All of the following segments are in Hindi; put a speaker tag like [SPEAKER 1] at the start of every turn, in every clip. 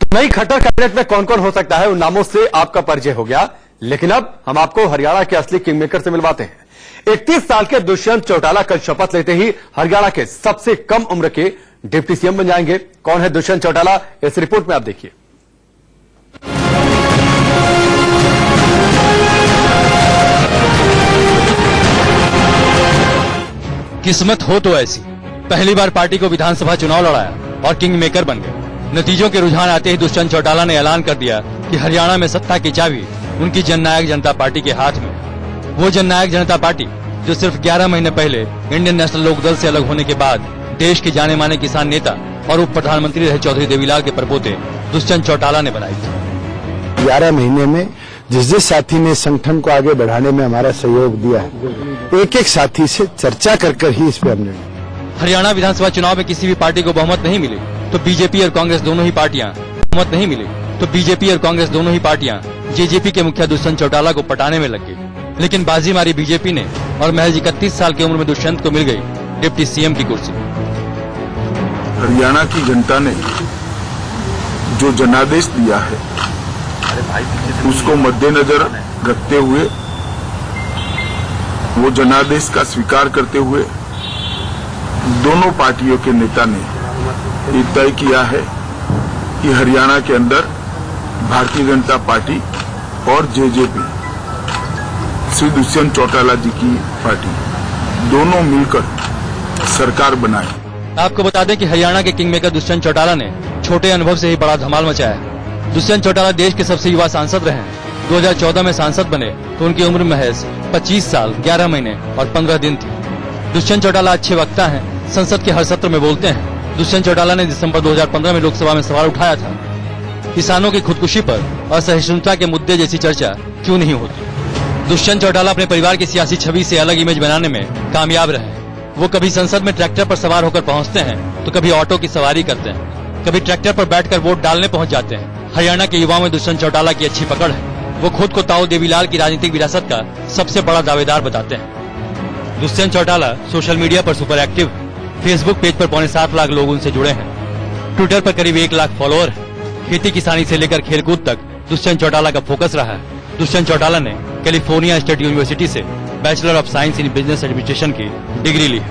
[SPEAKER 1] नई खट्टर कैबिनेट में कौन कौन हो सकता है, उन नामों से आपका परिचय हो गया। लेकिन अब हम आपको हरियाणा के असली किंगमेकर से मिलवाते हैं। 31 साल के दुष्यंत चौटाला कल शपथ लेते ही हरियाणा के सबसे कम उम्र के डिप्टी सीएम बन जाएंगे। कौन है दुष्यंत चौटाला, इस रिपोर्ट में आप देखिए।
[SPEAKER 2] किस्मत हो तो ऐसी, पहली बार पार्टी को विधानसभा चुनाव लड़ाया और किंग मेकर बन गए। नतीजों के रुझान आते ही दुष्यंत चौटाला ने ऐलान कर दिया कि हरियाणा में सत्ता की चाबी उनकी जननायक जनता पार्टी के हाथ में। वो जननायक जनता पार्टी जो सिर्फ 11 महीने पहले इंडियन नेशनल लोकदल से अलग होने के बाद देश के जाने माने किसान नेता और उप प्रधानमंत्री रहे चौधरी देवीलाल के परपोते दुष्यंत चौटाला ने बनाई थी।
[SPEAKER 3] 11 महीने में जिस साथी ने संगठन को आगे बढ़ाने में हमारा सहयोग दिया है, एक एक साथी से चर्चा कर ही इस पे हमने।
[SPEAKER 2] हरियाणा विधानसभा चुनाव में किसी भी पार्टी को बहुमत नहीं मिली तो बीजेपी और कांग्रेस दोनों ही पार्टियां जेजेपी के मुखिया दुष्यंत चौटाला को पटाने में लग गई। लेकिन बाजी मारी बीजेपी ने और महज 31 साल की उम्र में दुष्यंत को मिल गई डिप्टी सीएम की कुर्सी।
[SPEAKER 4] हरियाणा की जनता ने जो जनादेश दिया है उसको मद्देनजर रखते हुए, वो जनादेश का स्वीकार करते हुए दोनों पार्टियों के नेता ने ये तय किया है कि हरियाणा के अंदर भारतीय जनता पार्टी और जेजेपी, श्री दुष्यंत चौटाला जी की पार्टी, दोनों मिलकर सरकार बनाए।
[SPEAKER 2] आपको बता दें कि हरियाणा के किंगमेकर दुष्यंत चौटाला ने छोटे अनुभव से ही बड़ा धमाल मचाया। दुष्यंत चौटाला देश के सबसे युवा सांसद रहे हैं। 2014 में सांसद बने तो उनकी उम्र महज 25 साल 11 महीने और 15 दिन थी। दुष्यंत चौटाला अच्छे वक्ता हैं, संसद के हर सत्र में बोलते हैं। दुष्यंत चौटाला ने दिसंबर 2015 में लोकसभा में सवाल उठाया था, किसानों की खुदकुशी पर असहिष्णुता के मुद्दे जैसी चर्चा क्यों नहीं होती। दुष्यंत चौटाला अपने परिवार की सियासी छवि से अलग इमेज बनाने में कामयाब रहे। वो कभी संसद में ट्रैक्टर पर सवार होकर पहुंचते हैं तो कभी ऑटो की सवारी करते हैं, कभी ट्रैक्टर पर बैठकर वोट डालने पहुंच जाते हैं। हरियाणा के युवाओं में दुष्यंत चौटाला की अच्छी पकड़ है। वो खुद को ताऊ देवीलाल की राजनीतिक विरासत का सबसे बड़ा दावेदार बताते हैं। दुष्यंत चौटाला सोशल मीडिया पर सुपर एक्टिव है। फेसबुक पेज पर 7.25 लाख लोग उनसे जुड़े हैं। ट्विटर पर करीब 1 लाख फॉलोअर हैं। खेती किसानी से लेकर खेलकूद तक दुष्यंत चौटाला का फोकस रहा है। दुष्यंत चौटाला ने कैलिफोर्निया स्टेट यूनिवर्सिटी से bachelor of science in business administration की डिग्री ली है।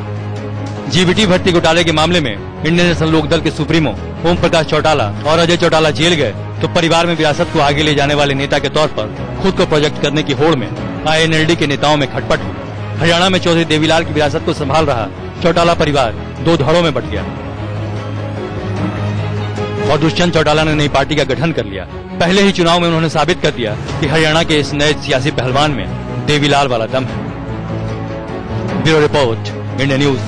[SPEAKER 2] जीबीटी भर्ती घोटाले के मामले में इंडियन नेशनल लोकदल के सुप्रीमो ओम प्रकाश चौटाला और अजय चौटाला जेल गए तो परिवार में विरासत को आगे ले जाने वाले नेता के तौर पर खुद को प्रोजेक्ट करने की होड़ में आईएनएलडी के नेताओं में खटपट हुई। हरियाणा में चौधरी देवीलाल की विरासत को संभाल रहा चौटाला परिवार 2 धड़ों में बट गया और दुष्यंत चौटाला ने नई पार्टी का गठन कर लिया। पहले ही चुनाव में उन्होंने साबित कर दिया कि हरियाणा के इस नए सियासी पहलवान में देवीलाल वाला दम है। Bureau report, India news.